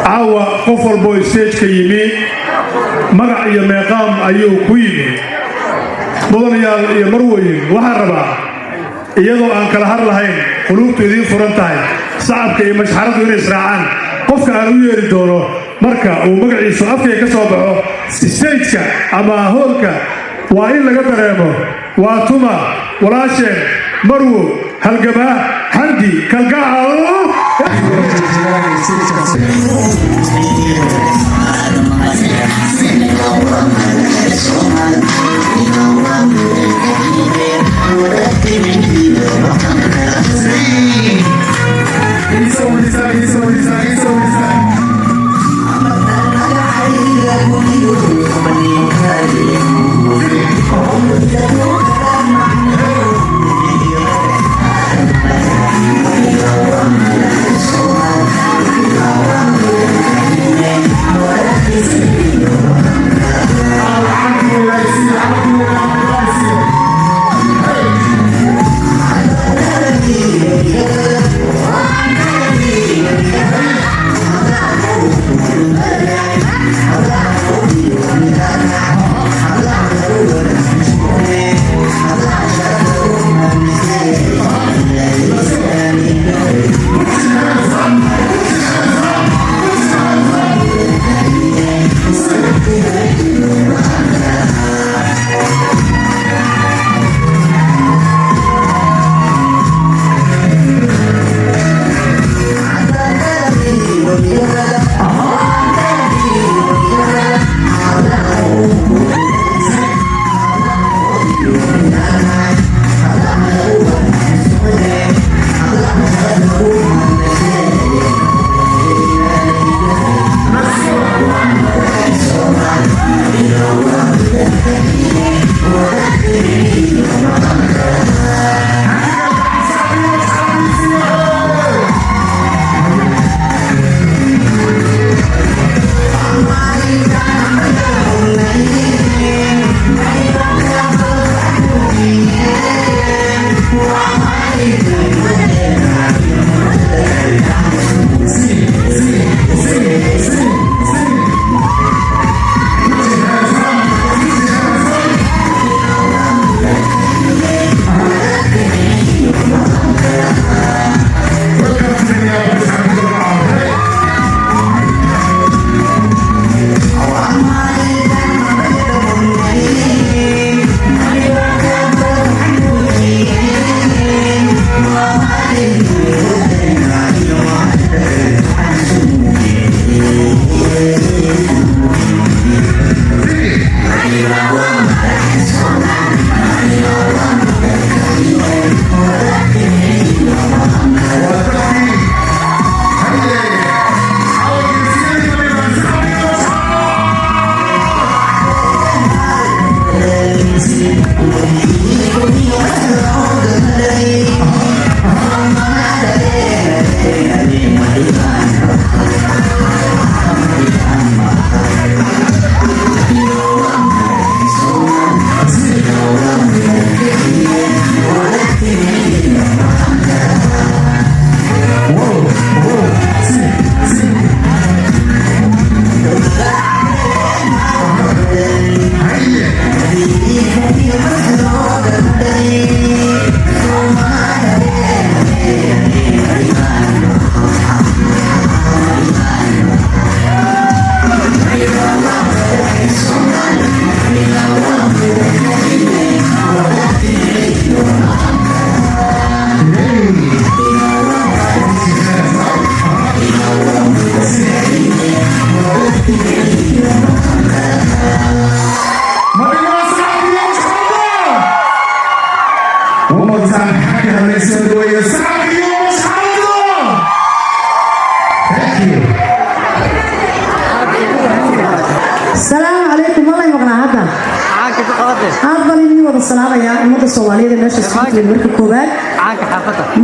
عاوة قفل بوي ستيج كيمي مرع يا مقام أيو كويمي مدن يا مروي وحربا iyadoo aan kala har lahayn quluubtu idin furan tahay shacabka iyo mashxaradu inay israacaan qofka aan u yeeri doono marka uu magaciisu afkay ka soo baxo stage-ka ama hoolka waa in laga dareemo waa tuma walaasheen marwo halgabaa xamdi kalgacal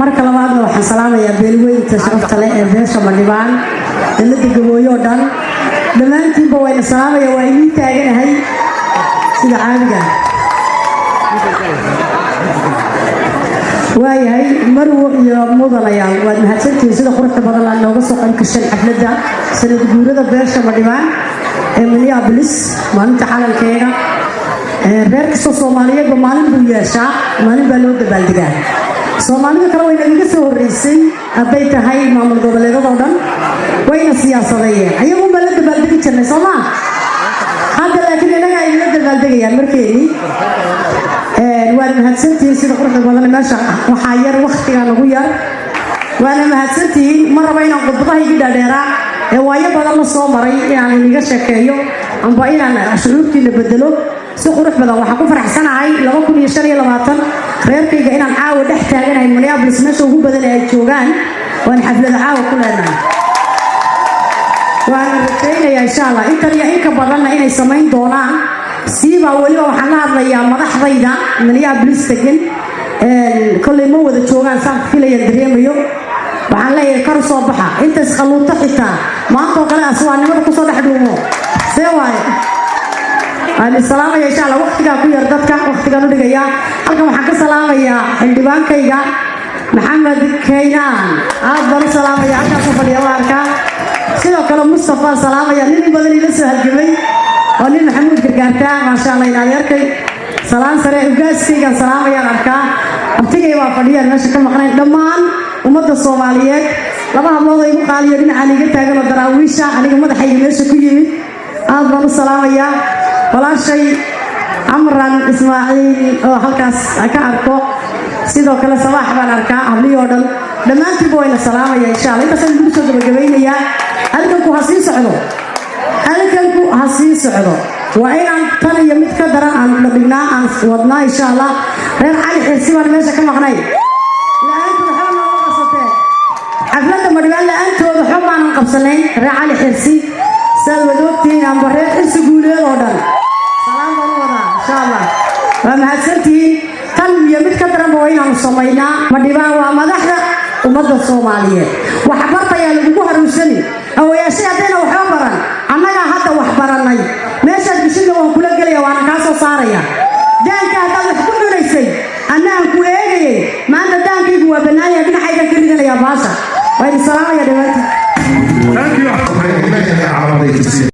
marka labaadna waxaan salaamayaa beelweynta sharafta leh ee beesha Madhibaan dallada gabooyo dhan dhammaantiinba wayna salaamaya waa idin taaganahay sida caadiga waayahay marwo iyo mudanayaal waad mahadsantihiin sida quruxda badan la nooga soo qayb gashay xafladda sanad guurada beesha Madhibaan ee Minneapolis maalinta calankeeda reer kasta Soomaaliyeed maalin buu yeeshaa maalin baa loo dabaaldegaa Soomaalida kale way naga soo horeysay haday tahay maamul goboleedada oo dhan wayna siyaasadayeen ayagu ma la dabaaldegi jirnay Soomaa hadda laakiin inaga ay la dabaaldegayaan markeedii waan mahadsantihiin sida quruxda badan meesha waxaa yar waqtiga nagu yar waana mahadsantihiin mar raba inaan khudbadaha iga dhaadheeraa ee waayo badan la soo maray inaan iniga sheekeeyo amba inaan shucuurtiina bedelo si qurux badan waxaan ku faraxsanahay 2025 reerkayga inaan caawa dhex taaganahay Minneapolis meesha ugu badan ay joogaan waan xaflada caawa ku leenahay waan rajaynayaa insha Allah intan iyo inka badanna inay samayn doonaan siiba waliba waxaan la hadlayaa madaxdayda Minneapolis degan kulay ma wada joogaan saan filaya dareemayo waxaan leeyahay kar soo baxa intaas qaluuta xitaa maanta oo kale aswaanimada ku soo dhaxdhuumo see waaye aan salaamaya insha Allah waqtiga ku yar dadka waqtiga u dhigaya halkan waxaan ka salaamayaa xildhibaankayga Maxamed Kaynaan aad baan salaamaya halka ku fadhiya waarka sidoo kale Mustafa salaamaya nin badan ila soo halgamay oo nin Maxamed gargaarta ma sha Allah inaan yarkay salaam sare ugaaskayga salaamaya arka abtigay waa fadhiyaan meesha ka maqnay dhammaan ummadda Soomaaliyeed laba hablood ay ku qaaliyo dhinaca aniga taagan oo daraawiisha aniga madaxayga meesha ku yimid aad baan salaamaya walaashay Amran Ismaaciil oo halkaas ka arko sidoo kale sabaax baan arkaa habliyo dhan dhamaantiiba wayna salaamaya insha Allah inta san soo gabagabeynaya halkanku ha sii socdo waa inaan tan iyo mid ka daran aan dhignaa aan wadnaa insha Allah reer cali xirsi baan meesha ka maqnay laanta waxa loo qasatay xafladda Madhibaan laantooda xubaan qabsanay reer cali xirsi salwadootiin aan bareer xirsi guuleed oo dhan salaam baan wada insha Allah waa mahadsantihiin tan iyo mid ka daran waa inaan samaynaa Madhibaan waa madaxda ummadda Soomaaliyeed waxa bartaya lagu haruusani awayaashay hadana waxa baran annaga hadda wax baranay meesha bishiga waan kula galaya waan ka soo saaraya daanka hadda wax ku dhuleysay annaan ku eegay maanta daankaygu waa banaaya dhinacayga ka dhiganaya baasha way salaamaya dhawaantii thank you